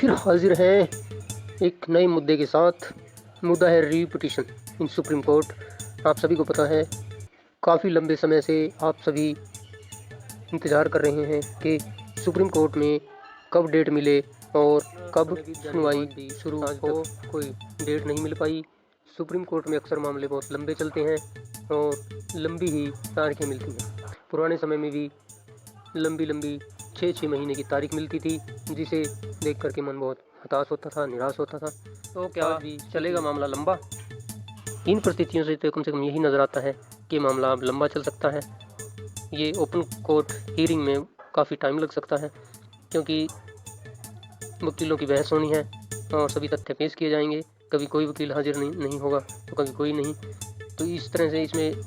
फिर हाजिर हैं एक नए मुद्दे के साथ। मुद्दा है री पिटीशन इन सुप्रीम कोर्ट। आप सभी को पता है, काफ़ी लंबे समय से आप सभी इंतज़ार कर रहे हैं कि सुप्रीम कोर्ट में कब डेट मिले और कब सुनवाई शुरू हो। कोई डेट नहीं मिल पाई। सुप्रीम कोर्ट में अक्सर मामले बहुत लंबे चलते हैं और लंबी ही तारीखें मिलती हैं। पुराने समय में भी लंबी लंबी 6-6 महीने की तारीख मिलती थी, जिसे देख कर के मन बहुत हताश होता था, निराश होता था। तो क्या भी चलेगा मामला लंबा? इन परिस्थितियों से तो कम से कम यही नज़र आता है कि मामला अब लंबा चल सकता है। ये ओपन कोर्ट हियरिंग में काफ़ी टाइम लग सकता है, क्योंकि वकीलों की बहस होनी है और सभी तथ्य पेश किए जाएंगे। कभी कोई वकील हाजिर नहीं होगा तो कभी कोई नहीं। तो इस तरह से इसमें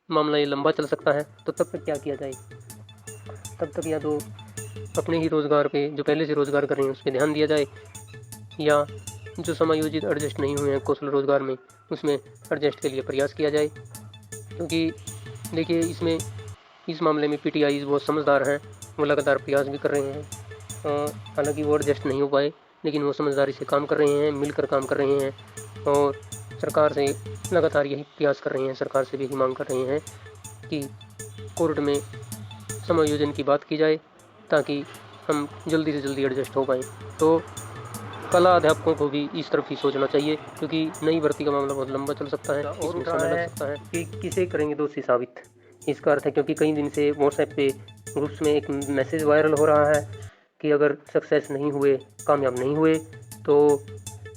मामला ये लंबा चल सकता है। तो तब तक क्या किया जाए? तब तक या तो अपने ही रोज़गार पे, जो पहले से रोज़गार कर रहे हैं, उस पर ध्यान दिया जाए, या जो समायोजित एडजस्ट नहीं हुए हैं कौशल रोज़गार में, उसमें एडजस्ट के लिए प्रयास किया जाए। क्योंकि देखिए, इस मामले में पीटीआई बहुत समझदार हैं। वो लगातार प्रयास भी कर रहे हैं। हालांकि वो एडजस्ट नहीं हो पाए, लेकिन वो समझदारी से काम कर रहे हैं, मिलकर काम कर रहे हैं और सरकार से लगातार यही प्रयास कर रहे हैं, सरकार से भी यही मांग कर रहे हैं कि कोर्ट में समायोजन की बात की जाए, ताकि हम जल्दी से जल्दी एडजस्ट हो पाएँ। तो कला अध्यापकों को भी इस तरफ ही सोचना चाहिए, क्योंकि नई भर्ती का मामला बहुत लंबा चल सकता है और समय लग सकता है कि किसे करेंगे दोषी साबित। इसका अर्थ है, क्योंकि कई दिन से व्हाट्सएप पे ग्रुप्स में एक मैसेज वायरल हो रहा है कि अगर सक्सेस नहीं हुए, कामयाब नहीं हुए, तो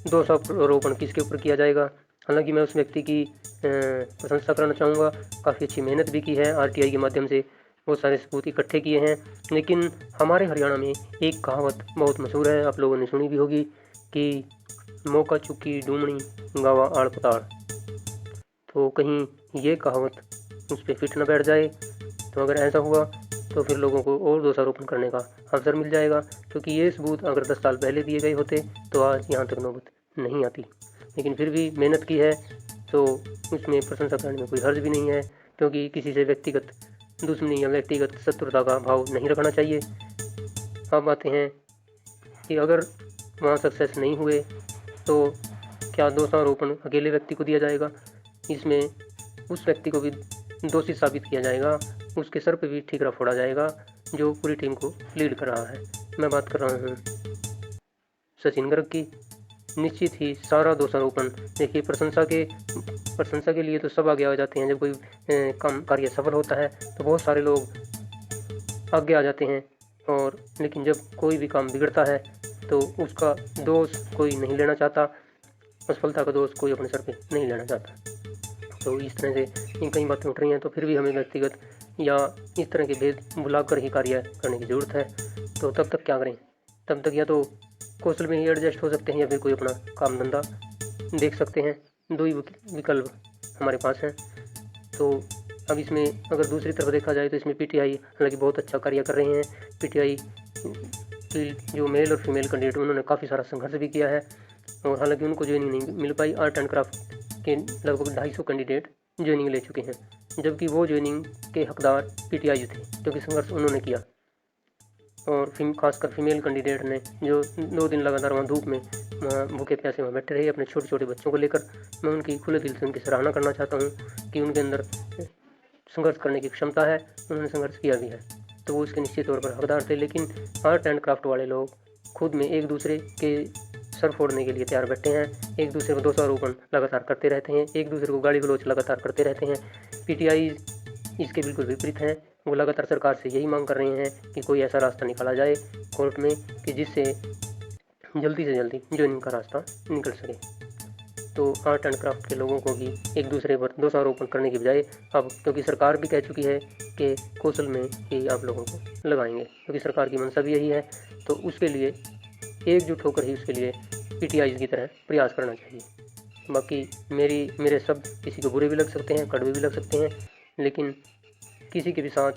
दोषारोपण किसके ऊपर किया जाएगा। हालांकि मैं उस व्यक्ति की प्रशंसा करना चाहूँगा। काफ़ी अच्छी मेहनत भी की है, आरटीआई के माध्यम से बहुत सारे सबूत इकट्ठे किए हैं। लेकिन हमारे हरियाणा में एक कहावत बहुत मशहूर है, आप लोगों ने सुनी भी होगी कि मौका चुकी डूमणी गावा आड़ पताड़। तो कहीं ये कहावत उस पर फिट न बैठ जाए। तो अगर ऐसा हुआ तो फिर लोगों को और दोषारोपण करने का अवसर मिल जाएगा, क्योंकि ये सबूत अगर 10 साल पहले दिए गए होते तो आज यहाँ तक नौबत नहीं आती। लेकिन फिर भी मेहनत की है तो उसमें प्रशंसा करने में कोई हर्ज भी नहीं है, क्योंकि किसी से व्यक्तिगत दुश्मनी या व्यक्तिगत शत्रुता का भाव नहीं रखना चाहिए। अब आते हैं कि अगर वहाँ सक्सेस नहीं हुए तो क्या दोषारोपण अकेले व्यक्ति को दिया जाएगा? इसमें उस व्यक्ति को भी दोषी साबित किया जाएगा, उसके सर पे भी ठीकरा फोड़ा जाएगा जो पूरी टीम को लीड कर रहा है। मैं बात कर रहा हूँ सचिन गर्ग की। निश्चित ही सारा दोषारोपण, देखिए, प्रशंसा के लिए तो सब आगे आ जाते हैं। जब कोई काम कार्य सफल होता है तो बहुत सारे लोग आगे आ जाते हैं, और लेकिन जब कोई भी काम बिगड़ता है तो उसका दोष कोई नहीं लेना चाहता, असफलता का दोष कोई अपने सर पे नहीं लेना चाहता। तो इस तरह से इन कई बातें उठ रही हैं। तो फिर भी हमें व्यक्तिगत या इस तरह के भेद बुलाकर ही कार्य करने की ज़रूरत है। तो तब तक क्या करें? तब तक या तो कौशल में ही एडजस्ट हो सकते हैं, या फिर कोई अपना काम धंधा देख सकते हैं। दो ही विकल्प हमारे पास हैं। तो अब इसमें अगर दूसरी तरफ देखा जाए तो इसमें पीटीआई हालांकि बहुत अच्छा कार्य कर रहे हैं। पीटीआई की जो मेल और फीमेल कैंडिडेट, उन्होंने काफ़ी सारा संघर्ष भी किया है, और हालांकि उनको ज्वाइनिंग नहीं मिल पाई। आर्ट एंड क्राफ्ट के लगभग 250 कैंडिडेट ज्वाइनिंग ले चुके हैं, जबकि वो ज्वाइनिंग के हकदार पीटीआई थे, क्योंकि संघर्ष उन्होंने किया। और खासकर फीमेल कैंडिडेट ने जो 2 दिन लगातार वहाँ धूप में भूखे प्यासे वहाँ बैठे रहे अपने छोटे छोटे बच्चों को लेकर, मैं उनकी खुले दिल से उनकी सराहना करना चाहता हूँ कि उनके अंदर संघर्ष करने की क्षमता है, उन्होंने संघर्ष किया भी है, तो वो इसके निश्चित तौर पर हकदार थे। लेकिन आर्ट एंड क्राफ्ट वाले लोग खुद में एक दूसरे के सर फोड़ने के लिए तैयार बैठे हैं, एक दूसरे को दोषारोपण लगातार करते रहते हैं, एक दूसरे को गाली गलौच लगातार करते रहते हैं। पीटीआई इसके बिल्कुल विपरीत हैं। वो लगातार सरकार से यही मांग कर रहे हैं कि कोई ऐसा रास्ता निकाला जाए कोर्ट में कि जिससे जल्दी से जल्दी ज्वाइनिंग का रास्ता निकल सके। तो आर्ट एंड क्राफ्ट के लोगों को भी एक दूसरे पर दोषारोपण करने की बजाय, अब क्योंकि सरकार भी कह चुकी है कि कौशल में ही आप लोगों को लगाएंगे, क्योंकि सरकार की मंशा भी यही है, तो उसके लिए एकजुट होकर ही उसके लिए पीटीआई की तरह प्रयास करना चाहिए। बाकी मेरे शब्द किसी को बुरे भी लग सकते हैं, कड़वे भी लग सकते हैं, लेकिन किसी के भी साथ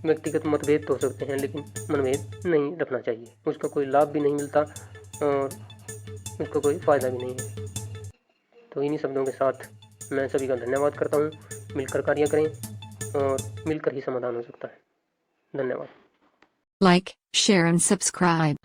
व्यक्तिगत मतभेद तो हो सकते हैं, लेकिन मनभेद नहीं रखना चाहिए। उसका कोई लाभ भी नहीं मिलता और उसका कोई फ़ायदा भी नहीं है। तो इन्हीं शब्दों के साथ मैं सभी का धन्यवाद करता हूँ। मिलकर कार्य करें और मिलकर ही समाधान हो सकता है। धन्यवाद। Like, share and subscribe.